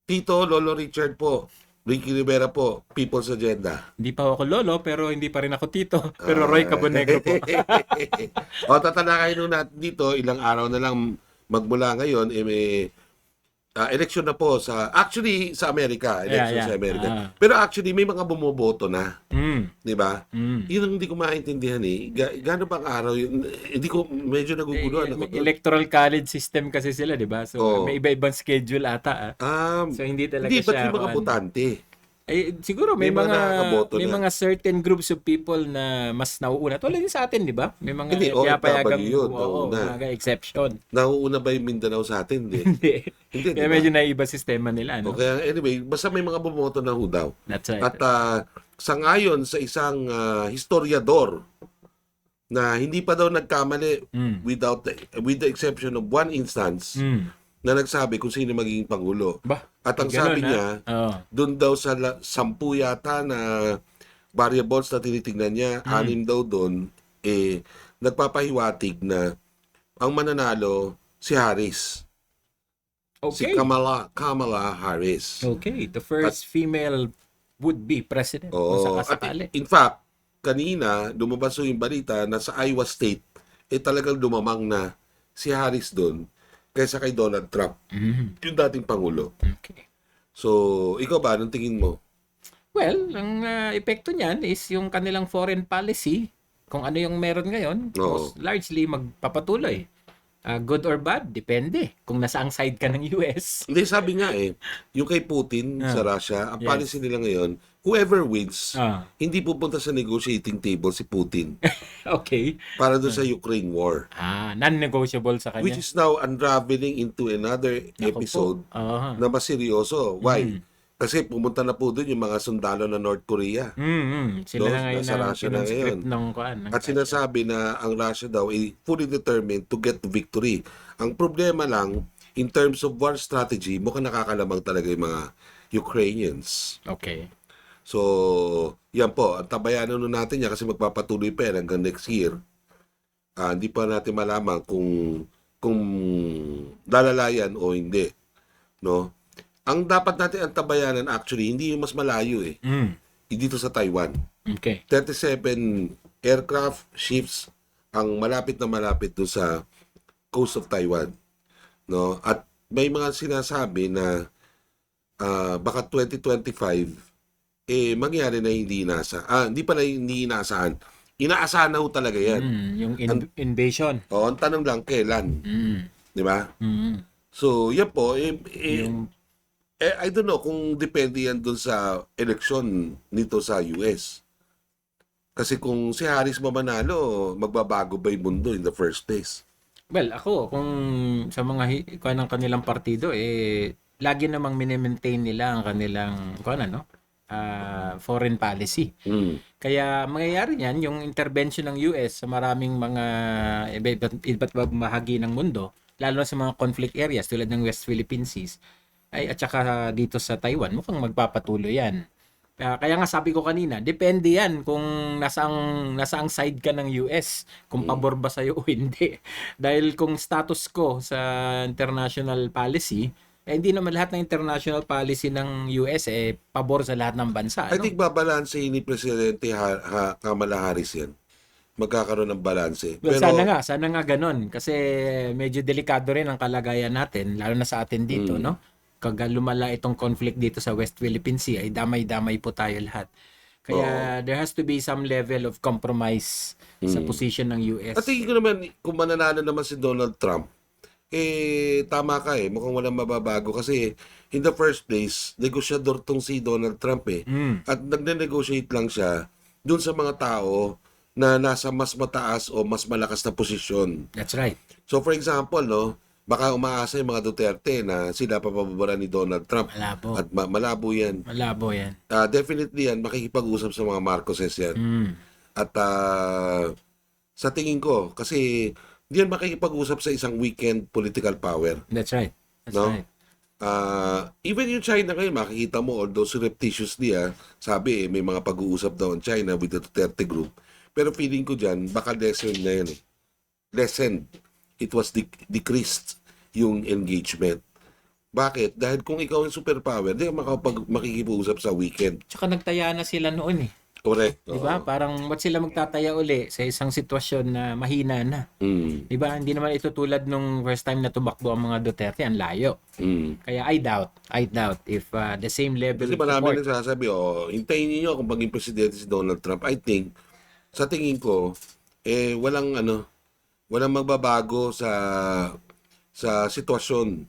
Tito, Lolo Richard po. Ricky Rivera po, People's Agenda. Hindi pa ako lolo, pero hindi pa rin ako tito. Pero Roy Ah, Cabonegro po. o, tatalakayin nun natin dito, ilang araw na lang magmula ngayon, may election na po actually sa Amerika, Yeah, election yeah. sa Amerika. Pero actually may mga bumoboto na, Mm, 'di ba? mm. Yun ang hindi ko maintindihan eh. Gaano bang araw yun? Hindi ko medyo naguguluhan ako May doon. electoral college system kasi sila, di ba? So, Oh. may iba-ibang schedule ata. So, hindi talaga Hindi ba't siya. yung mga botante? Siguro May mga nakakaboto may na. mga certain groups of people na mas nauuna. Tulad din sa atin, di ba? May mga Hindi, pinapayagang OFW yun, nauuna. mga exception. Nauuna ba yung Mindanao sa atin? Hindi. Hindi. Hindi, Kaya di ba? medyo naiba sistema nila, no? Okay, anyway, basta may mga bumoto na ho daw. That's right. At sangayon sa isang historiador na hindi pa daw nagkamali Mm. with the exception of one instance Mm. na nagsabi kung sino magiging pangulo. Ba? At ang Ganun, sabi ha? niya, Oo. doon daw sa 10 yata na variables na tinitingnan niya, 6 daw doon, nagpapahiwatig na ang mananalo si Harris. Si Okay. Kamala Harris. Okay. The first female would-be president. Kung Oo. At sakasakali. in fact, kanina, lumabas yung balita na sa Iowa State, talagang dumamang na si Harris doon kaysa kay Donald Trump, Mhm. yung dating Pangulo. Okay. So, ikaw ba, anong tingin mo? Well, ang epekto niyan is yung kanilang foreign policy, kung ano yung meron ngayon, Oo. most largely magpapatuloy. Good or bad, depende. Kung nasaang side ka ng US. Hindi, sabi nga yung kay Putin sa Russia, ang Yes. policy nila ngayon, whoever wins, Ah. hindi pupunta sa negotiating table si Putin Okay. para doon sa Ukraine war. Non-negotiable sa kanya. Which is now unraveling into another Naku po. episode Aha. na mas seryoso. Why? Kasi pumunta na po doon yung mga sundalo ng North Korea. Sila No, na ngayon nasa ang Russia na pinong-script ngayon. ng kuan. At sinasabi na ang Russia daw ay fully determined to get the victory. Ang problema lang, in terms of war strategy, mukhang nakakalamang talaga yung mga Ukrainians. Okay. So, yan po. Ang tabayanan nun natin yan kasi magpapatuloy pa yan hanggang next year. Hindi pa natin malaman kung lalalayan o hindi. No? Ang dapat natin ang tabayanan actually, hindi yung mas malayo dito sa Taiwan. Okay. 37 aircraft, ships ang malapit na malapit doon sa coast of Taiwan. No? At may mga sinasabi na baka 2025 mangyari na hindi pala hindi inaasahan. Inaasahan na ho talaga yan. Yung invasion. O, ang tanong lang kailan, Mm. 'di ba? Mm. So, yan po Yung I don't know kung depende yan doon sa eleksyon nito sa US. Kasi kung si Harris mamanalo, magbabago ba yung mundo in the first place? Well, ako, kung sa mga kuan ng kanilang partido, lagi namang mini-maintain nila ang kanilang foreign policy. Mm. Kaya mangyayari niyan, yung intervention ng US sa maraming mga iba't bahagi ng mundo, lalo na sa mga conflict areas tulad ng West Philippine Seas, at saka dito sa Taiwan, mukhang magpapatuloy yan. Kaya nga sabi ko kanina, depende yan kung nasaang side ka ng US, kung pabor ba sa'yo o hindi. Dahil kung status ko sa international policy, hindi naman lahat ng international policy ng US pabor sa lahat ng bansa. I think babalansehin ni Presidente Kamala Harris yan. Magkakaroon ng balanse. Well, sana nga ganun. Kasi medyo delikado rin ang kalagayan natin, lalo na sa atin dito, no? Kag lumala itong conflict dito sa West Philippine Sea, ay damay-damay po tayo lahat. Kaya there has to be some level of compromise sa position ng US. At tingin ko naman, kung mananalo naman si Donald Trump, tama ka mukhang walang mababago kasi in the first place, negosyador tong si Donald Trump At nagne-negotiate lang siya dun sa mga tao na nasa mas mataas o mas malakas na posisyon. That's right. So for example, no, baka umaasa yung mga Duterte na sila papaboran ni Donald Trump. Malabo. At malabo yan. Malabo yan. Definitely yan, makikipag-usap sa mga Marcoses yan. At sa tingin ko, kasi diyan makikipag-usap sa isang weekend political power. That's right. That's No? right. Even yung China ngayon, makikita mo, although surreptitiously, sabi may mga pag-uusap daw ang China with the Duterte group. Pero feeling ko dyan, baka lessened na yan Lessened. It was decreased yung engagement. Bakit? Dahil kung ikaw ang superpower, di ka makikipag-usap sa weekend. Tsaka nagtaya na sila noon eh. Correct. 'Di ba? Oo. Parang ba't sila magtataya uli sa isang sitwasyon na mahina na? Mm. 'Di ba? Hindi naman ito tulad nung first time na tumakbo ang mga Duterte, ang layo. Mm. Kaya I doubt if the same level Kasi of marami support. nagsasabi, hintayin niyo kung maging presidente si Donald Trump. I think, sa tingin ko, walang magbabago sa sitwasyon,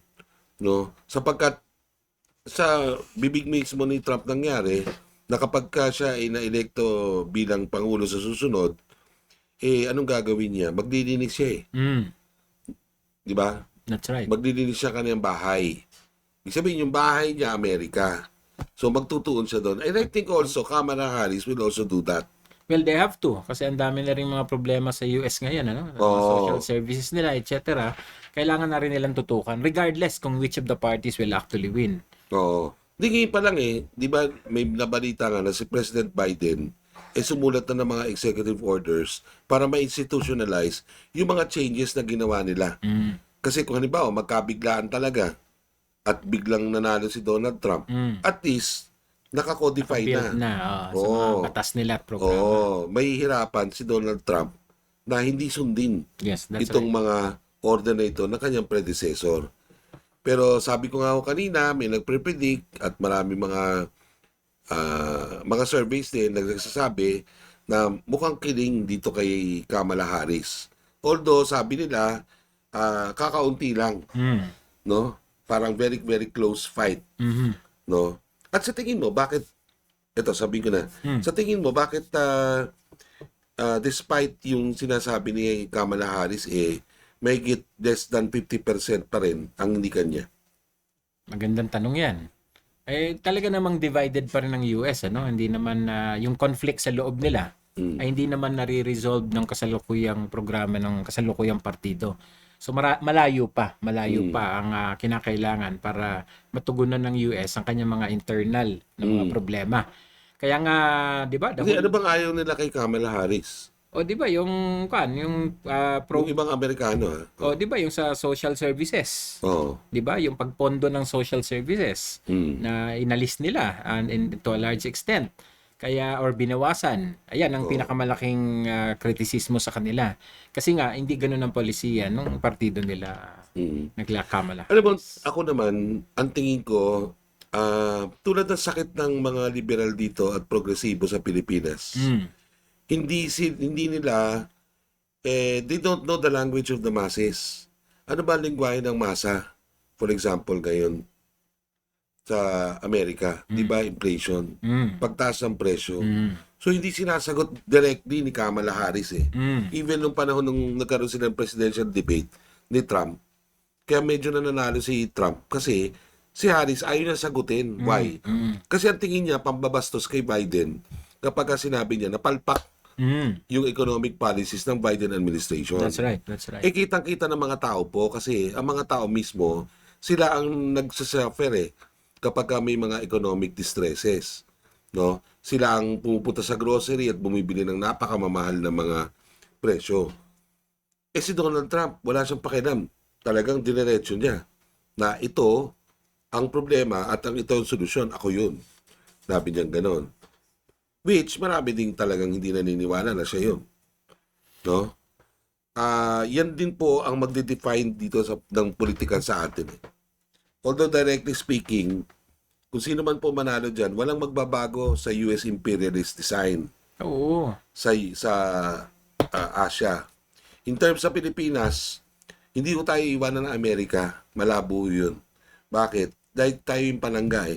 no? Sapagkat sa bibig mismo ni Trump nangyari na kapag ka siya ay naelekto bilang pangulo sa susunod, anong gagawin niya? Maglilinis siya Mm, di ba? that's right. Maglilinis siya kanyang bahay. Ibig sabihin, yung bahay niya, Amerika. So, magtutuon siya doon. And I think also, Kamala Harris will also do that. Well, they have to kasi ang dami na rin mga problema sa US ngayon, ano? Mga Oo. social services nila, etc. Kailangan na rin nilang tutukan regardless kung which of the parties will actually win. Oo. Di ngayon pa lang di ba may nabalita nga na si President Biden sumulat na ng mga executive orders para ma-institutionalize yung mga changes na ginawa nila. Mm. Kasi kung halimbawa, magkabiglaan talaga at biglang nanalo si Donald Trump, Mm. at least naka-codify Built na. na sa mga Oo. batas nila at programa. May hirapan si Donald Trump na hindi sundin Yes, that's itong right. mga order na ito ng kanyang predecessor. Pero sabi ko nga ako kanina, may nagpre-predict at marami mga surveys din nagsasabi na mukhang kiling dito kay Kamala Harris. Although sabi nila, kakaunti lang, Mm. no? Parang very very close fight, Mhm. no? At sa tingin mo, bakit ito sabi ko na, sa tingin mo bakit despite yung sinasabi ni Kamala Harris may get less than 50% pa rin ang hindi kanya? Magandang tanong 'yan. Talaga namang divided pa rin ang US, ano? Hindi naman yung conflict sa loob nila ay hindi naman nare-resolve ng kasalukuyang programa ng kasalukuyang partido. So malayo pa ang kinakailangan para matugunan ng US ang kanyang mga internal na mga problema. Kaya nga, 'di ba? Hindi, ano bang ayaw nila kay Kamala Harris? O 'di ba yung Yung ibang Amerikano, o 'di ba yung sa social services? Oo. 'Di ba yung pagpondo ng social services na inalis nila and to a large extent kaya or binawasan, ayan ang pinakamalaking kritisismo sa kanila kasi nga hindi ganoon ang polisiya ng partido nila naglakamala. Alam mo, ako naman, ang tingin ko, tulad ng sakit ng mga liberal dito at progresibo sa Pilipinas, hindi nila, they don't know the language of the masses. Ano ba ang lingwahe ng masa? For example, ngayon, sa Amerika, di ba, inflation, pagtaas ng presyo. So, hindi sinasagot directly ni Kamala Harris Even nung panahon nung nagkaroon sila ng presidential debate ni Trump, kaya medyo nananalo si Trump kasi si Harris ayaw niya sagutin. Why? Kasi ang tingin niya, pambabastos kay Biden kapag sinabi niya na palpak yung economic policies ng Biden administration. That's right. Kitang-kita ng mga tao po kasi ang mga tao mismo, sila ang nagsasuffer kapag may mga economic distresses. No? Sila ang pumupunta sa grocery at bumibili ng napakamamahal na mga presyo. Si Donald Trump, wala siyang pakialam. Talagang dinerecho niya na ito ang problema at ito ang solusyon. Ako yun. Sabi niya ganon. Which, marami ding talagang hindi naniniwala na siya yun. No? Yan din po ang magde-define dito ng politika sa atin. Although directly speaking, kung sino man po manalo dyan, walang magbabago sa US imperialist design Oo. sa Asia. In terms sa Pilipinas, hindi ko tayo iwanan ng Amerika. Malabo yun. Bakit? Dahil tayo yung panangga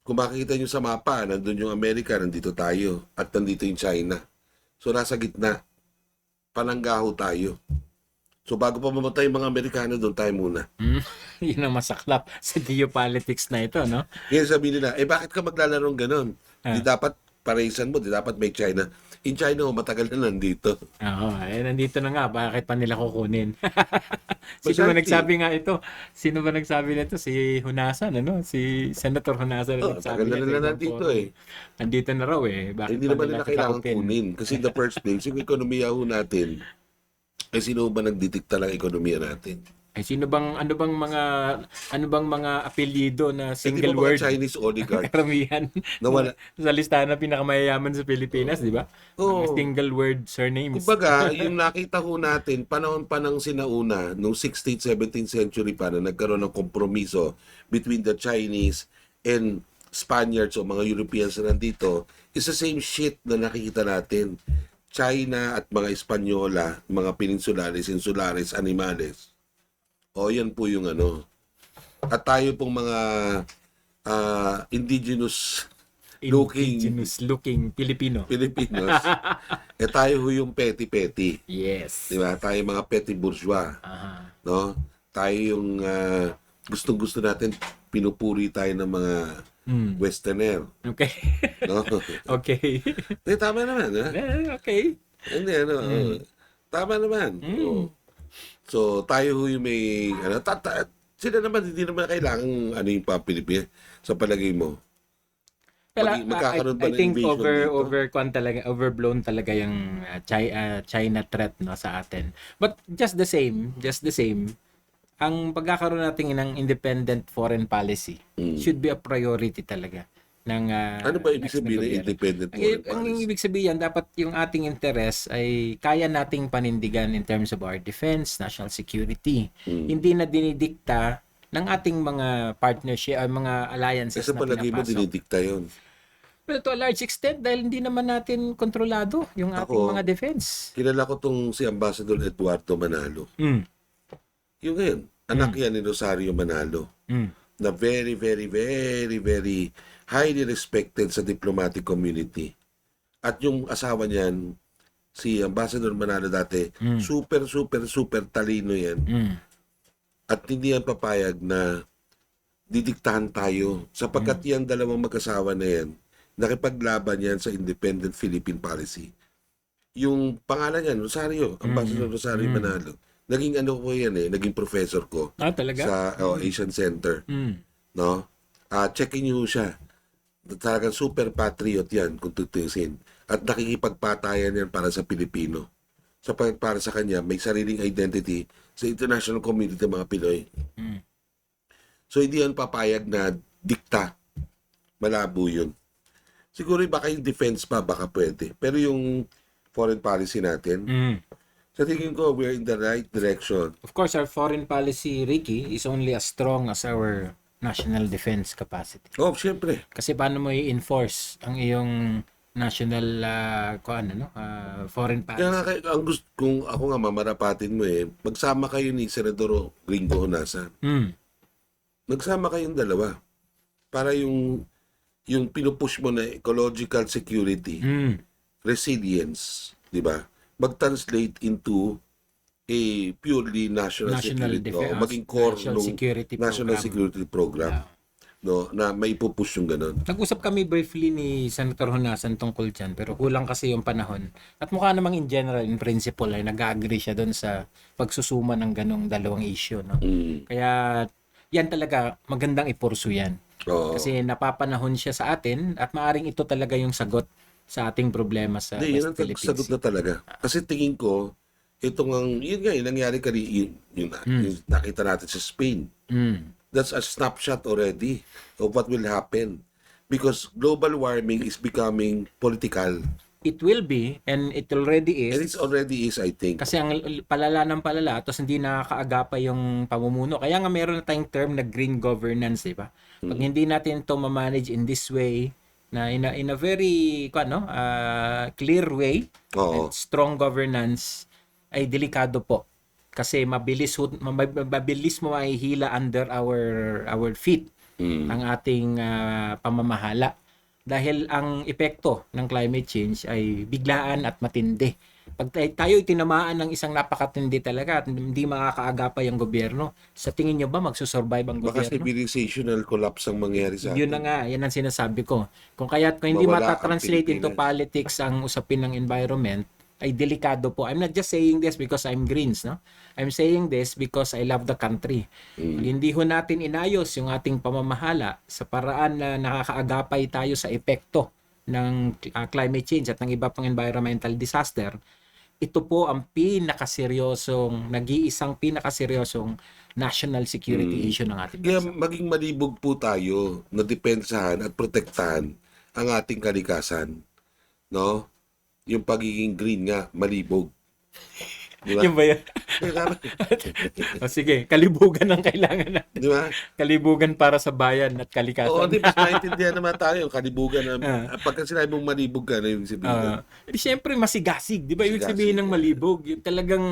Kung makikita nyo sa mapa, nandun yung Amerika, nandito tayo, at nandito yung China. So, nasa gitna. Pananggaho tayo. So, bago pa mamatay yung mga Amerikano, doon tayo muna. Yun ang masaklap sa geopolitics na ito, no? Ngayon sabihin nila, bakit ka maglalarong ganun? Di dapat paresan mo, di dapat may China. In China, matagal na nandito. Oo, nandito na nga. Bakit pa nila kukunin? Sino ba Precisely. nagsabi nga ito? Sino ba nagsabi nito? Si Hunasan, ano? Si Senator Hunasan na nagsabi Tagal na nito. nila Ibang nandito forum. Nandito na raw Bakit Hindi pa naman nila nila kailangan kakaupin? kunin. Kasi in the first place, yung ekonomiya ho natin, sino ba nagdidikta ng ekonomiya natin? Ay, ano bang mga apelyido na Hindi single ba mga word? Chinese oligarchs Karamihan nawala? sa listahan ng pinakamayayaman sa Pilipinas, di ba? Mga Oo. single word surnames. Kumbaga, yung nakita ho natin, panahon pa ng sinauna, noong 16th, 17th century pa na nagkaroon ng kompromiso between the Chinese and Spaniards o mga Europeans na nandito, is the same shit na nakikita natin. China at mga Espanyola, mga peninsulares, insulares, animales. O, yan po yung ano. At tayo pong mga indigenous looking Indigenous looking Filipino. Filipinos, tayo ho yung petty-petty. Yes. Di ba? Tayo mga petty bourgeois, Aha. no? Tayo yung gustong-gusto natin, pinupuri tayo ng mga westerner, Okay. no? Okay. Tama naman, ha? Okay. Hindi, ano, tama naman. Oo. So, tayo ho yung may, sila naman, hindi naman kailangan, yung Pilipinas, sa palagay mo. Well, Magkakaroon ba I ng think invasion dito? overblown talaga yung China threat no sa atin. But just the same, ang pagkakaroon natin ng independent foreign policy should be a priority talaga ng Ano ba ibig next na sabihin ng gobyerno. independent foreign Ang policy? ibig sabihin, dapat yung ating interest ay kaya nating panindigan in terms of our defense, national security. Hindi na dinidikta ng ating mga partnership, mga alliances Kasi na palagay mo, pinapasok. dinidikta yun. Well, to a large extent, dahil hindi naman natin kontrolado yung ating Ako, mga defense. Kilala ko tong si Ambassador Eduardo Manalo. Mm. Yung ngayon, anak yan ni Rosario Manalo. Mm. Na very, very, very, very highly respected sa diplomatic community. At yung asawa niyan, si Ambassador Manalo dati, super, super, super talino yan. Mm. At hindi yan papayag na didiktahan tayo. Sapagkat yan dalawang mag-asawa na yan, nakipaglaban yan sa independent Philippine policy. Yung pangalan niyan, Rosario, Ambassador Rosario Manalo. Naging ano ko yan naging professor ko Talaga? sa Asian Center. Mm. No? Checkin niyo siya. Talagang super patriot yan kung tutusin. At nakikipagpatayan yan para sa Pilipino. Para sa kanya, may sariling identity sa international community ng mga Pinoy. So, hindi yan papayag na dikta. Malabo yun. Siguro baka yung defense pa, baka pwede. Pero yung foreign policy natin, sa tingin ko, we're in the right direction. Of course, our foreign policy, Ricky, is only as strong as our national defense capacity. Oh, syempre. Kasi paano mo i-enforce ang iyong national foreign Kaya nga, policy? ang gusto, kung ako nga mamarapatin mo magsama kayo ni Senador Gringo Honasan. Mm. Nagsama kayong dalawa. Para yung pinupush mo na ecological security, resilience, di ba? Mag-translate into a purely national security. defense, Maging core national ng security national program. security program. No, na may pupush yung ganun. Nag-usap kami briefly ni Senator Honasan tungkol dyan, pero kulang kasi yung panahon. At mukha namang in general, in principle, ay nag-agree siya doon sa pagsusuma ng ganong dalawang issue. No? Kaya yan talaga, magandang ipursu yan. Oo. Kasi napapanahon siya sa atin at maaring ito talaga yung sagot sa ating problema sa Hindi, West yun ang Philippine sagot Sea. na talaga. Kasi tingin ko, yun nga, yung nangyari yung nakita natin sa Spain. That's a snapshot already of what will happen. Because global warming is becoming political. It will be, and it already And is. it already is, I think. Kasi ang palala ng palala, tapos hindi nakakaagapay yung pamumuno. Kaya nga meron na tayong term na green governance, di ba? Pag hindi natin ito ma-manage in this way, na in a very clear way, Oo. and strong governance, ay delikado po. Kasi mabilis mo mahihila under our feet ang ating pamamahala. Dahil ang epekto ng climate change ay biglaan at matindi. Pag tayo tinamaan ng isang napakatindi talaga at hindi makakaagapay ang gobyerno, sa tingin nyo ba magsusurvive ang Baka gobyerno? civilizational collapse ang mangyari sa Yun na atin. nga, yan ang sinasabi ko. Kung hindi Mawala ang matatranslate into Pilipinas. politics ang usapin ng environment, ay delikado po. I'm not just saying this because I'm Greens, no? I'm saying this because I love the country. Pag hindi ho natin inayos yung ating pamamahala sa paraan na nakakaagapay tayo sa epekto ng climate change at ng iba pang environmental disaster, ito po ang nag-iisang pinakaseryosong national security issue ng ating Kaya bansa. maging malibog po tayo na depensahan at protektahan ang ating kalikasan. No? Yung pagiging green nga, malibog. Di ba? Yun ba yan? O sige, kalibugan ang kailangan natin. Di ba? Kalibugan para sa bayan at Oo, kalikasan. di ba? Maintindihan naman tayo. Kalibugan na. Ah. Pagka sinabi mong malibog ka, na yung sabihin. Di syempre masigasig, di ba? Ibig Masigasig, sabihin ng malibog. Yung talagang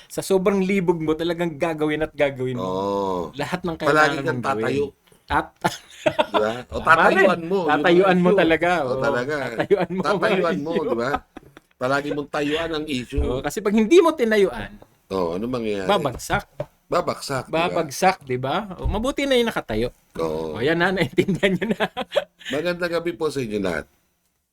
sa sobrang libog mo, talagang gagawin at gagawin mo. Oo. Lahat ng Palagi kailangan kang mong gawin. tatayo. At Di ba? O Tama tatayuan rin. mo. yun ang Tatayuan mo issue. talaga. O Oo. talaga. Tatayuan mo. Tatayuan mo, Issue. di ba? Palagi mong tayuan ang issue. Kasi pag hindi mo tinayuan, Ano mangyayari? babagsak. Babagsak. di ba? Babagsak, di ba? Mabuti na yung nakatayo. Oo. O yan na, naintindihan nyo na. Magandang gabi po sa inyo lahat.